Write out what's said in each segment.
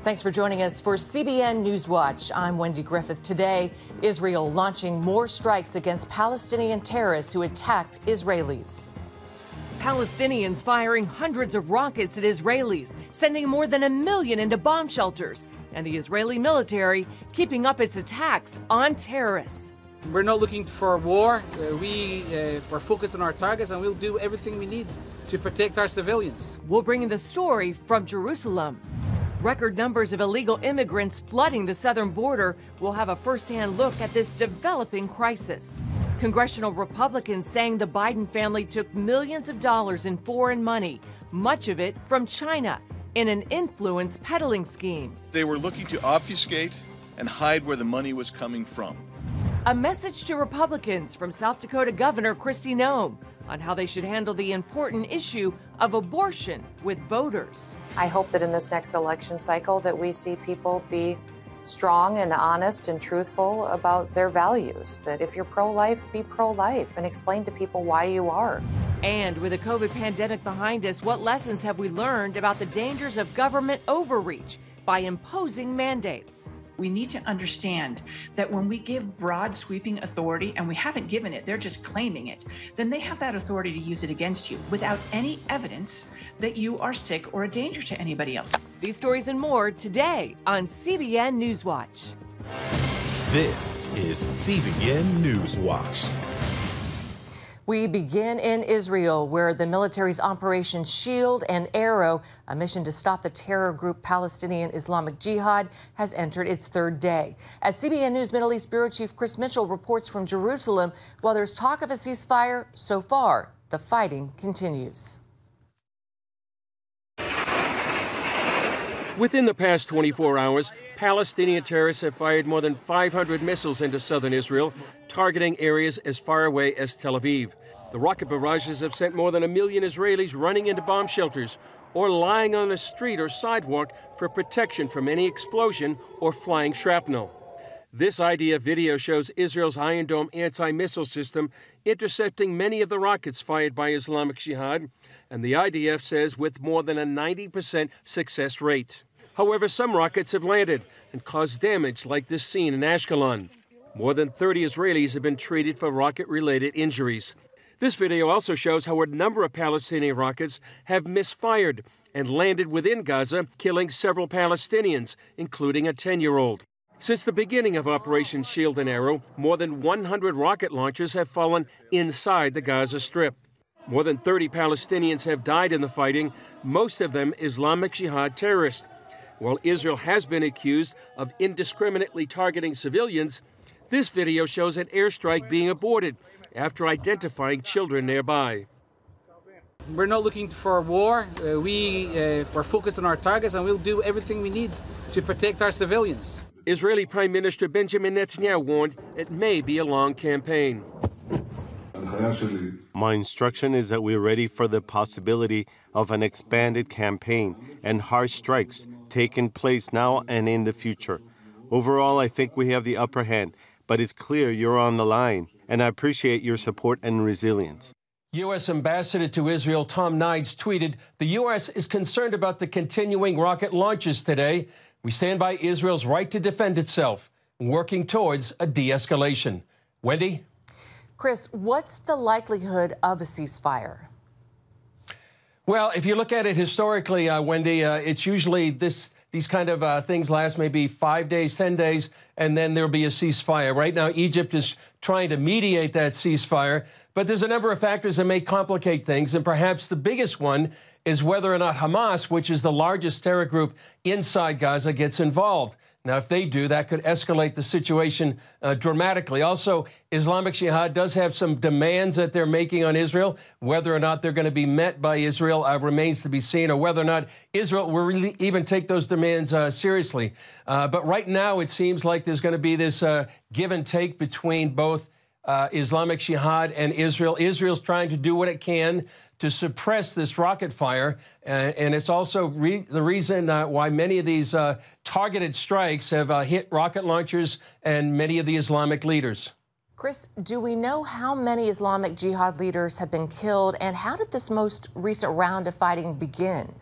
Thanks for joining us for CBN NewsWatch. I'm Wendy Griffith. Today, Israel launching more strikes against Palestinian terrorists who attacked Israelis. Palestinians firing hundreds of rockets at Israelis, sending more than 1 million into bomb shelters, and the Israeli military keeping up its attacks on terrorists. We're not looking for war. We're focused on our targets, and we'll do everything we need to protect our civilians. We'll bring you the story from Jerusalem. Record numbers of illegal immigrants flooding the southern border. We'll have a first-hand look at this developing crisis. Congressional Republicans saying the Biden family took millions of dollars in foreign money, much of it from China, in an influence-peddling scheme. They were looking to obfuscate and hide where the money was coming from. A message to Republicans from South Dakota Governor Kristi Noem on how they should handle the important issue of abortion with voters. I hope that in this next election cycle that we see people be strong and honest and truthful about their values, that if you're pro-life, be pro-life and explain to people why you are. And with the COVID pandemic behind us, what lessons have we learned about the dangers of government overreach by imposing mandates? We need to understand that when we give broad sweeping authority, and we haven't given it, they're just claiming it, then they have that authority to use it against you without any evidence that you are sick or a danger to anybody else. These stories and more today on CBN NewsWatch. This is CBN NewsWatch. We begin in Israel, where the military's Operation Shield and Arrow, a mission to stop the terror group Palestinian Islamic Jihad, has entered its third day. As CBN News Middle East Bureau Chief Chris Mitchell reports from Jerusalem, while there's talk of a ceasefire, so far, the fighting continues. Within the past 24 hours, Palestinian terrorists have fired more than 500 missiles into southern Israel, targeting areas as far away as Tel Aviv. The rocket barrages have sent more than 1 million Israelis running into bomb shelters or lying on a street or sidewalk for protection from any explosion or flying shrapnel. This IDF video shows Israel's Iron Dome anti-missile system intercepting many of the rockets fired by Islamic Jihad, and the IDF says with more than a 90% success rate. However, some rockets have landed and caused damage, like this scene in Ashkelon. More than 30 Israelis have been treated for rocket-related injuries. This video also shows how a number of Palestinian rockets have misfired and landed within Gaza, killing several Palestinians, including a 10-year-old. Since the beginning of Operation Shield and Arrow, more than 100 rocket launches have fallen inside the Gaza Strip. More than 30 Palestinians have died in the fighting, most of them Islamic Jihad terrorists. While Israel has been accused of indiscriminately targeting civilians, this video shows an airstrike being aborted after identifying children nearby. We're not looking for war. We're focused on our targets, and we'll do everything we need to protect our civilians. Israeli Prime Minister Benjamin Netanyahu warned it may be a long campaign. My instruction is that we're ready for the possibility of an expanded campaign and harsh strikes taking place now and in the future. Overall, I think we have the upper hand, but it's clear you're on the line, and I appreciate your support and resilience. U.S. Ambassador to Israel Tom Nides tweeted, "The U.S. is concerned about the continuing rocket launches today. We stand by Israel's right to defend itself, working towards a de-escalation." Wendy? Chris, what's the likelihood of a ceasefire? Well, if you look at it historically, Wendy, it's usually these kind of things last maybe 5 days, 10 days, and then there'll be a ceasefire. Right now, Egypt is trying to mediate that ceasefire, but there's a number of factors that may complicate things, and perhaps the biggest one is whether or not Hamas, which is the largest terror group inside Gaza, gets involved. Now, if they do, that could escalate the situation dramatically. Also, Islamic Jihad does have some demands that they're making on Israel. Whether or not they're going to be met by Israel remains to be seen, or whether or not Israel will really even take those demands seriously. But right now, it seems like there's going to be this give and take between both Islamic Jihad and Israel. Israel's trying to do what it can to suppress this rocket fire, and it's also the reason why many of these targeted strikes have hit rocket launchers and many of the Islamic leaders. Chris, do we know how many Islamic Jihad leaders have been killed, and how did this most recent round of fighting begin?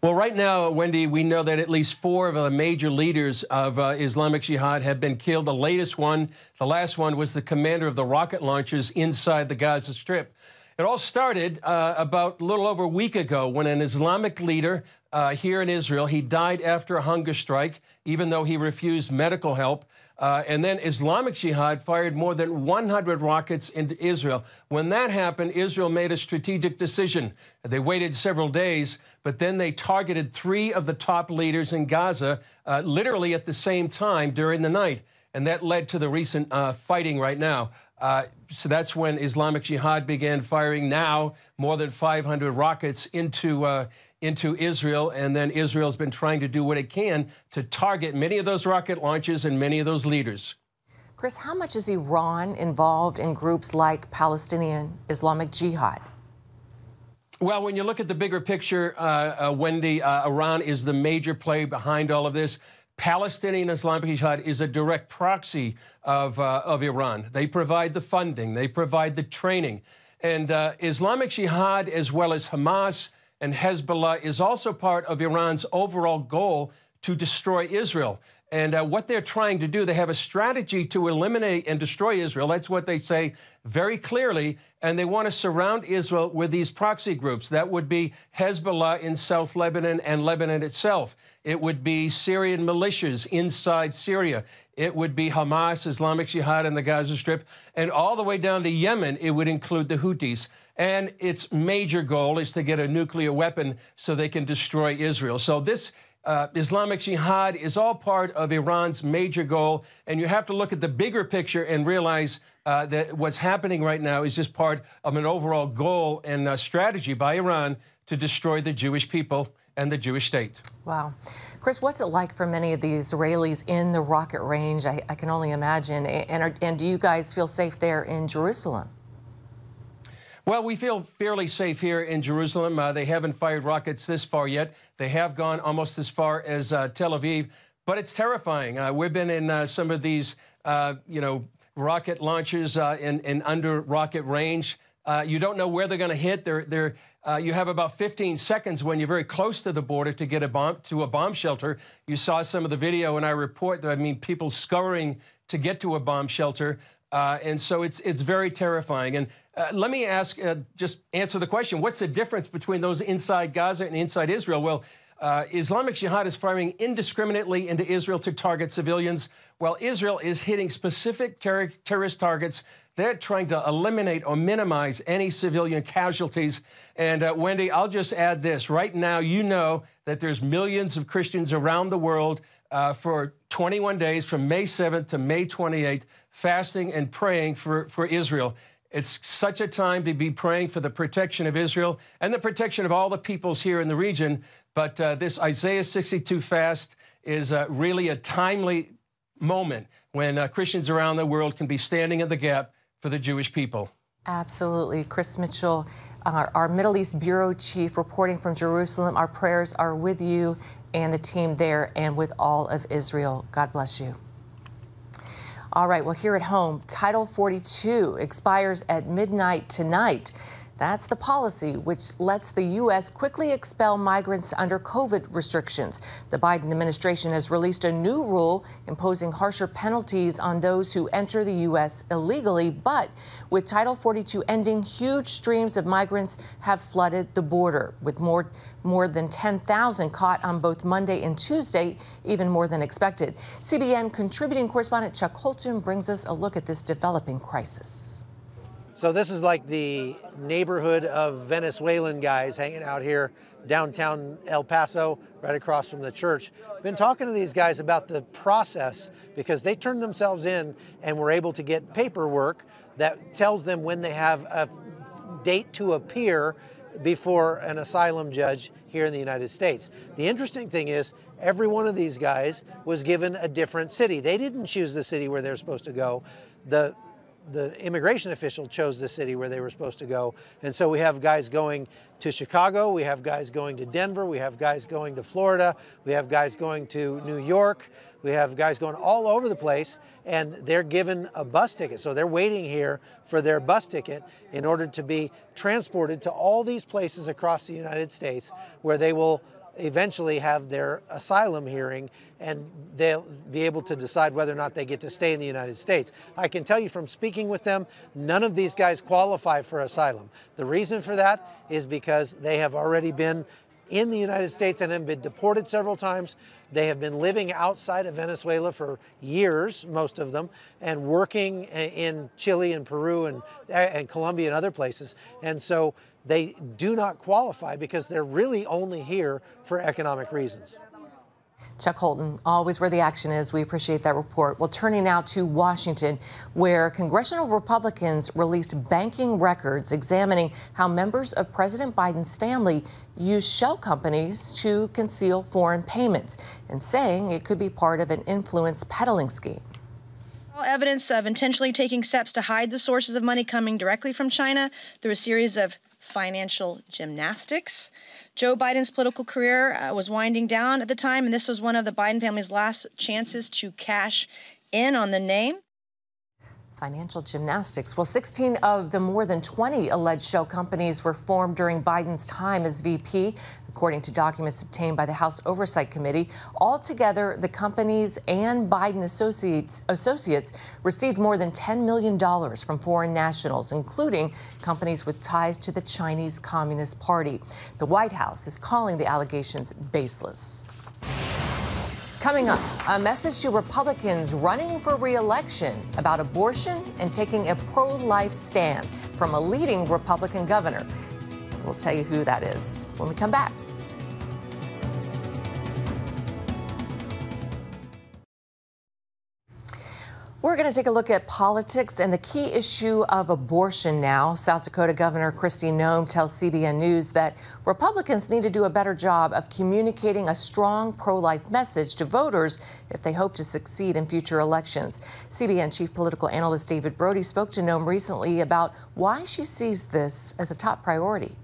Well, right now, Wendy, we know that at least 4 of the major leaders of Islamic Jihad have been killed. The latest one, the last one, was the commander of the rocket launchers inside the Gaza Strip. It all started about a little over a week ago when an Islamic leader here in Israel, he died after a hunger strike, even though he refused medical help. And then Islamic Jihad fired more than 100 rockets into Israel. When that happened, Israel made a strategic decision. They waited several days, but then they targeted 3 of the top leaders in Gaza, literally at the same time during the night. And that led to the recent fighting right now. So that's when Islamic Jihad began firing now more than 500 rockets into Israel, and then Israel's been trying to do what it can to target many of those rocket launches and many of those leaders. Chris, how much is Iran involved in groups like Palestinian Islamic Jihad? Well, when you look at the bigger picture, Wendy, Iran is the major player behind all of this. Palestinian Islamic Jihad is a direct proxy of Iran. They provide the funding. They provide the training. And Islamic Jihad, as well as Hamas and Hezbollah, is also part of Iran's overall goal to destroy Israel. And what they're trying to do, they have a strategy to eliminate and destroy Israel. That's what they say very clearly. And they want to surround Israel with these proxy groups. That would be Hezbollah in South Lebanon and Lebanon itself. It would be Syrian militias inside Syria. It would be Hamas, Islamic Jihad in the Gaza Strip. And all the way down to Yemen, it would include the Houthis. And its major goal is to get a nuclear weapon so they can destroy Israel. So this Islamic Jihad is all part of Iran's major goal. And you have to look at the bigger picture and realize that what's happening right now is just part of an overall goal and strategy by Iran to destroy the Jewish people and the Jewish state. Wow. Chris, what's it like for many of the Israelis in the rocket range? I can only imagine. And do you guys feel safe there in Jerusalem? Well, we feel fairly safe here in Jerusalem. They haven't fired rockets this far yet. They have gone almost as far as Tel Aviv, but it's terrifying. We've been in some of these, rocket launches in under rocket range. You don't know where they're going to hit. You have about 15 seconds when you're very close to the border to get a bomb shelter. You saw some of the video in our report. People scurrying to get to a bomb shelter. And so it's very terrifying. And let me just answer the question. What's the difference between those inside Gaza and inside Israel? Well, Islamic Jihad is firing indiscriminately into Israel to target civilians, while Israel is hitting specific terrorist targets. They're trying to eliminate or minimize any civilian casualties. And Wendy, I'll just add this. Right now, you know that there's millions of Christians around the world for 21 days from May 7th to May 28th, fasting and praying for Israel. It's such a time to be praying for the protection of Israel and the protection of all the peoples here in the region. But this Isaiah 62 fast is really a timely moment when Christians around the world can be standing in the gap for the Jewish people. Absolutely. Chris Mitchell, our Middle East Bureau Chief, reporting from Jerusalem. Our prayers are with you and the team there and with all of Israel. God bless you. All right, well, here at home, Title 42 expires at midnight tonight. That's the policy which lets the U.S. quickly expel migrants under COVID restrictions. The Biden administration has released a new rule imposing harsher penalties on those who enter the U.S. illegally. But with Title 42 ending, huge streams of migrants have flooded the border, with more than 10,000 caught on both Monday and Tuesday, even more than expected. CBN contributing correspondent Chuck Holton brings us a look at this developing crisis. So this is like the neighborhood of Venezuelan guys hanging out here downtown El Paso, right across from the church. Been talking to these guys about the process because they turned themselves in and were able to get paperwork that tells them when they have a date to appear before an asylum judge here in the United States. The interesting thing is every one of these guys was given a different city. They didn't choose the city where they're supposed to go. The immigration official chose the city where they were supposed to go. And so we have guys going to Chicago, we have guys going to Denver, we have guys going to Florida, we have guys going to New York, we have guys going all over the place, and they're given a bus ticket. So they're waiting here for their bus ticket in order to be transported to all these places across the United States where they will eventually have their asylum hearing, and they'll be able to decide whether or not they get to stay in the United States. I can tell you from speaking with them, none of these guys qualify for asylum. The reason for that is because they have already been in the United States and have been deported several times. They have been living outside of Venezuela for years, most of them, and working in Chile and Peru and Colombia and other places. And so they do not qualify because they're really only here for economic reasons. Chuck Holton, always where the action is. We appreciate that report. Well, turning now to Washington, where Congressional Republicans released banking records examining how members of President Biden's family use shell companies to conceal foreign payments, and saying it could be part of an influence-peddling scheme. Evidence of intentionally taking steps to hide the sources of money coming directly from China through a series of financial gymnastics. Joe Biden's political career was winding down at the time, and this was one of the Biden family's last chances to cash in on the name. Financial gymnastics. Well, 16 of the more than 20 alleged shell companies were formed during Biden's time as VP, according to documents obtained by the House Oversight Committee. Altogether, the companies and Biden associates received more than $10 million from foreign nationals, including companies with ties to the Chinese Communist Party. The White House is calling the allegations baseless. Coming up, a message to Republicans running for re-election about abortion and taking a pro-life stand from a leading Republican governor. We'll tell you who that is when we come back. We're going to take a look at politics and the key issue of abortion now. South Dakota Governor Kristi Noem tells CBN News that Republicans need to do a better job of communicating a strong pro-life message to voters if they hope to succeed in future elections. CBN Chief Political Analyst David Brody spoke to Noem recently about why she sees this as a top priority.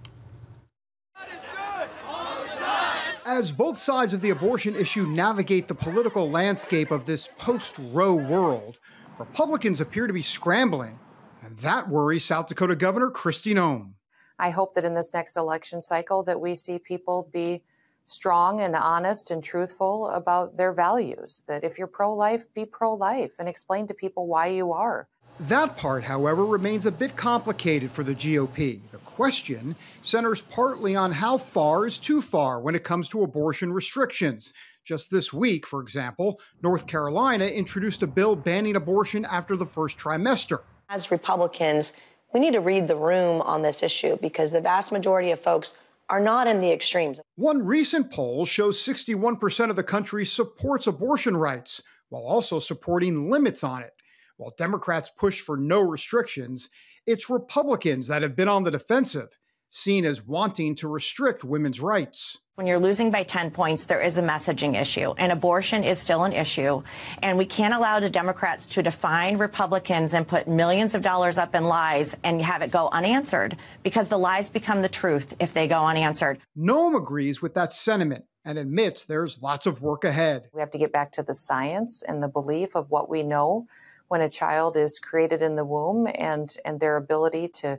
As both sides of the abortion issue navigate the political landscape of this post-Roe world, Republicans appear to be scrambling, and that worries South Dakota Governor Kristi Noem. I hope that in this next election cycle that we see people be strong and honest and truthful about their values, that if you're pro-life, be pro-life, and explain to people why you are. That part, however, remains a bit complicated for the GOP. The question centers partly on how far is too far when it comes to abortion restrictions. Just this week, for example, North Carolina introduced a bill banning abortion after the first trimester. As Republicans, we need to read the room on this issue because the vast majority of folks are not in the extremes. One recent poll shows 61% of the country supports abortion rights, while also supporting limits on it. While Democrats push for no restrictions, it's Republicans that have been on the defensive, seen as wanting to restrict women's rights. When you're losing by 10 points, there is a messaging issue, and abortion is still an issue. And we can't allow the Democrats to define Republicans and put millions of dollars up in lies and have it go unanswered, because the lies become the truth if they go unanswered. Noem agrees with that sentiment and admits there's lots of work ahead. We have to get back to the science and the belief of what we know when a child is created in the womb and their ability to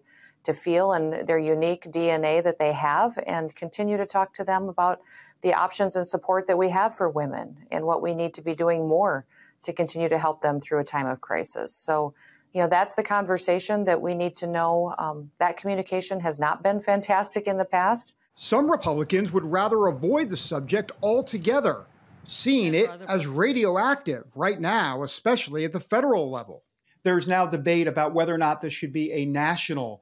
feel and their unique DNA that they have, and continue to talk to them about the options and support that we have for women and what we need to be doing more to continue to help them through a time of crisis. So, that's the conversation that we need to know. That communication has not been fantastic in the past. Some Republicans would rather avoid the subject altogether, seeing it as radioactive right now, especially at the federal level. There's now debate about whether or not this should be a national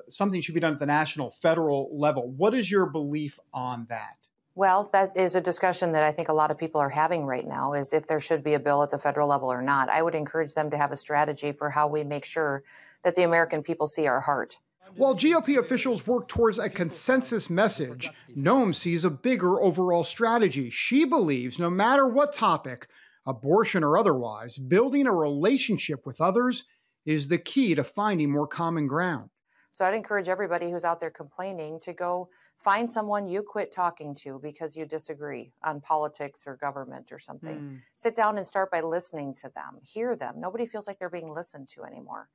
something should be done at the national, federal level. What is your belief on that? Well, that is a discussion that I think a lot of people are having right now, is if there should be a bill at the federal level or not. I would encourage them to have a strategy for how we make sure that the American people see our heart. While GOP officials work towards a consensus message, Noem sees a bigger overall strategy. She believes no matter what topic, abortion or otherwise, building a relationship with others is the key to finding more common ground. So I'd encourage everybody who's out there complaining to go find someone you quit talking to because you disagree on politics or government or something. Sit down and start by listening to them, hear them. Nobody feels like they're being listened to anymore.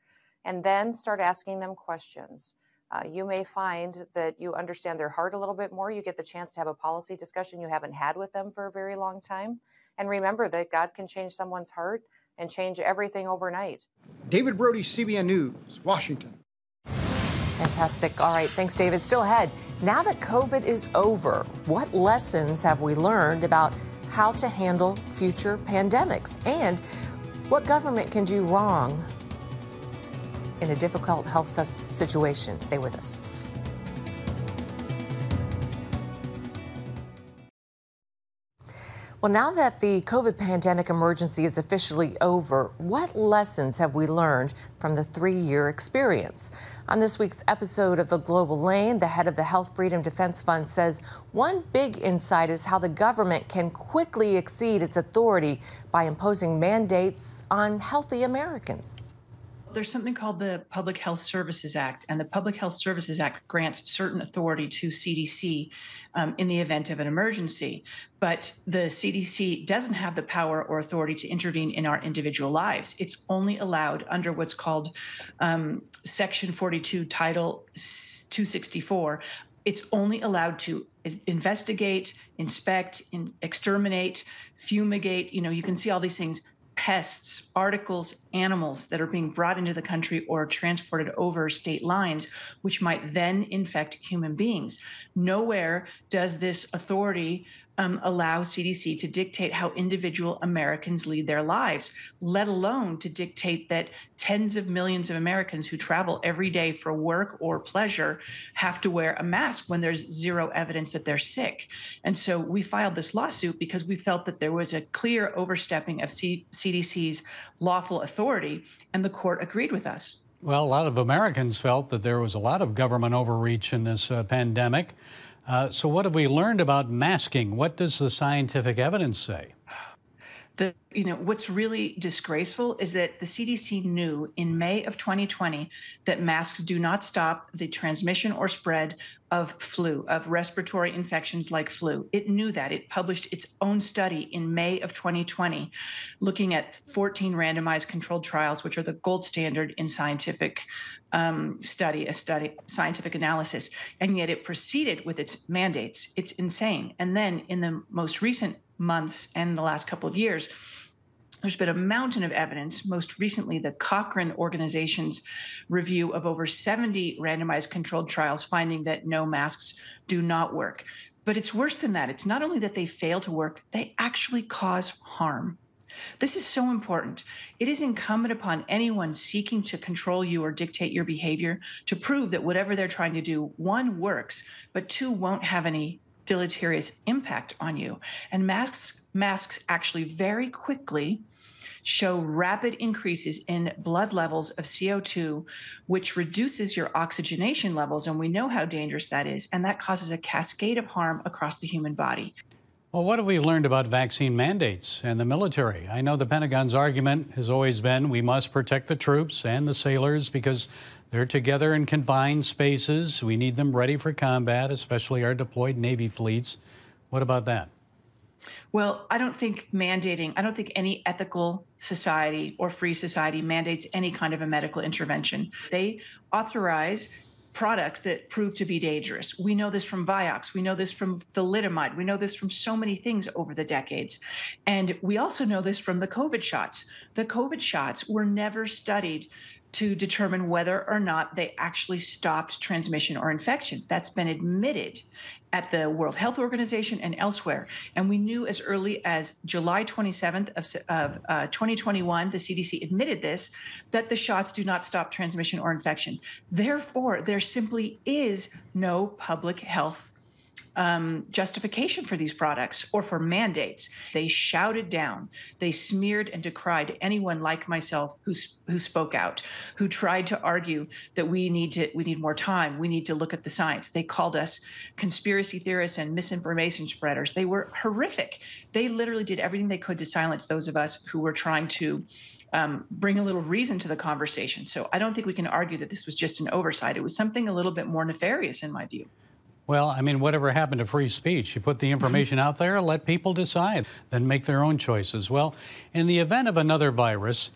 And then start asking them questions. you may find that you understand their heart a little bit more. You get the chance to have a policy discussion you haven't had with them for a very long time. And remember that God can change someone's heart and change everything overnight. David Brody, CBN News, Washington. Fantastic. All right. Thanks, David. Still ahead. Now that COVID is over, what lessons have we learned about how to handle future pandemics? And what government can do wrong in a difficult health situation? Stay with us. Well, now that the COVID pandemic emergency is officially over, what lessons have we learned from the 3-year experience? On this week's episode of The Global Lane, the head of the Health Freedom Defense Fund says one big insight is how the government can quickly exceed its authority by imposing mandates on healthy Americans. There's something called the Public Health Services Act, and the Public Health Services Act grants certain authority to CDC in the event of an emergency. But the CDC doesn't have the power or authority to intervene in our individual lives. It's only allowed under what's called Section 42, Title 264. It's only allowed to investigate, inspect, exterminate, fumigate. You know, you can see all these things. Pests, articles, animals that are being brought into the country or transported over state lines, which might then infect human beings. Nowhere does this authority allow CDC to dictate how individual Americans lead their lives, let alone to dictate that tens of millions of Americans who travel every day for work or pleasure have to wear a mask when there's zero evidence that they're sick. And so we filed this lawsuit because we felt that there was a clear overstepping of CDC's lawful authority, and the court agreed with us. Well, a lot of Americans felt that there was a lot of government overreach in this pandemic. So what have we learned about masking? What does the scientific evidence say? What's really disgraceful is that the CDC knew in May of 2020 that masks do not stop the transmission or spread of flu, of respiratory infections like flu. It knew that. It published its own study in May of 2020, looking at 14 randomized controlled trials, which are the gold standard in scientific scientific analysis. And yet it proceeded with its mandates. It's insane. And then in the most recent months and the last couple of years, there's been a mountain of evidence, most recently the Cochrane Organization's review of over 70 randomized controlled trials finding that no, masks do not work. But it's worse than that. It's not only that they fail to work, they actually cause harm. This is so important. It is incumbent upon anyone seeking to control you or dictate your behavior to prove that whatever they're trying to do, 1, works, but 2, won't have any deleterious impact on you. And masks actually very quickly show rapid increases in blood levels of CO2, which reduces your oxygenation levels. And we know how dangerous that is. And that causes a cascade of harm across the human body. Well, what have we learned about vaccine mandates and the military? I know the Pentagon's argument has always been we must protect the troops and the sailors because they're together in confined spaces. We need them ready for combat, especially our deployed Navy fleets. What about that? Well, I don't think any ethical society or free society mandates any kind of a medical intervention. They authorize products that prove to be dangerous. We know this from Vioxx. We know this from thalidomide. We know this from so many things over the decades. And we also know this from the COVID shots. The COVID shots were never studied to determine whether or not they actually stopped transmission or infection. That's been admitted at the World Health Organization and elsewhere. And we knew as early as July 27th of 2021, the CDC admitted this, that the shots do not stop transmission or infection. Therefore, there simply is no public health justification for these products or for mandates. They shouted down, they smeared and decried anyone like myself who spoke out, who tried to argue that we need more time, we need to look at the science. They called us conspiracy theorists and misinformation spreaders. They were horrific. They literally did everything they could to silence those of us who were trying to bring a little reason to the conversation. So I don't think we can argue that this was just an oversight. It was something a little bit more nefarious in my view. Well, I mean, whatever happened to free speech? You put the information out there, let people decide, then make their own choices. Well, in the event of another virus,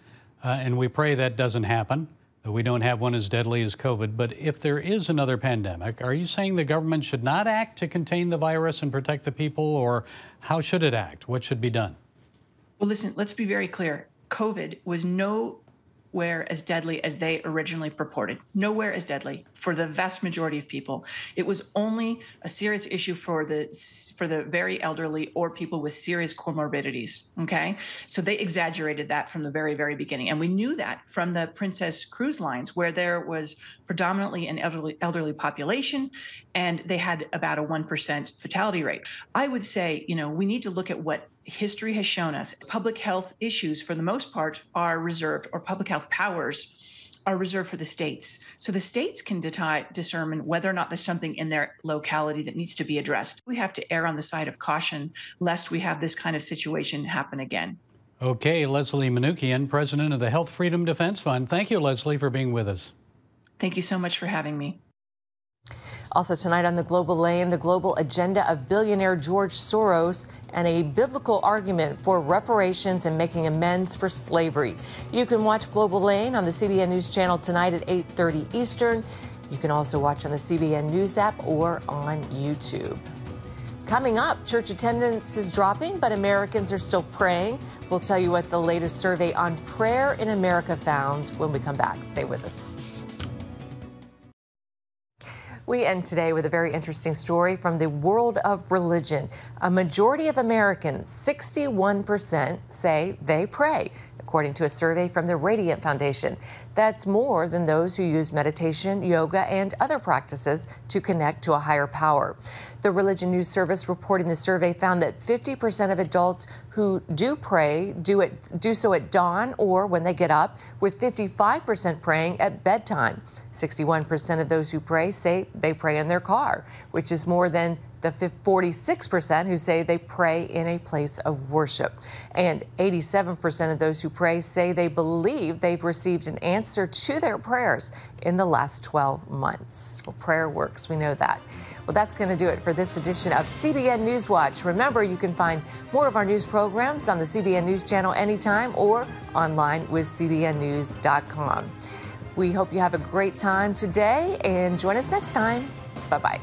and we pray that doesn't happen, Though we don't have one as deadly as COVID, but if there is another pandemic, are you saying the government should not act to contain the virus and protect the people, or how should it act? What should be done? Well, listen, let's be very clear. COVID was nowhere as deadly as they originally purported. Nowhere as deadly for the vast majority of people. It was only a serious issue for the very elderly or people with serious comorbidities, okay? So they exaggerated that from the very, very beginning. And we knew that from the Princess Cruise Lines, where there was predominantly an elderly population, and they had about a 1% fatality rate. I would say, we need to look at what history has shown us. Public health issues, for the most part, are reserved, or public health powers are reserved for the states. So the states can determine whether or not there's something in their locality that needs to be addressed. We have to err on the side of caution, lest we have this kind of situation happen again. Okay, Leslie Manookian, president of the Health Freedom Defense Fund. Thank you, Leslie, for being with us. Thank you so much for having me. Also tonight on the Global Lane, the global agenda of billionaire George Soros and a biblical argument for reparations and making amends for slavery. You can watch Global Lane on the CBN News Channel tonight at 8:30 Eastern. You can also watch on the CBN News app or on YouTube. Coming up, church attendance is dropping, but Americans are still praying. We'll tell you what the latest survey on prayer in America found when we come back. Stay with us. We end today with a very interesting story from the world of religion. A majority of Americans, 61%, say they pray, according to a survey from the Radiant Foundation. That's more than those who use meditation, yoga, and other practices to connect to a higher power. The Religion News Service reporting the survey found that 50% of adults who do pray do so at dawn or when they get up, with 55% praying at bedtime. 61% of those who pray say they pray in their car, which is more than the 46% who say they pray in a place of worship. And 87% of those who pray say they believe they've received an answer to their prayers in the last 12 months. Well, prayer works, we know that. Well, that's going to do it for this edition of CBN NewsWatch. Remember, you can find more of our news programs on the CBN News Channel anytime or online with cbnnews.com. We hope you have a great time today and join us next time. Bye-bye.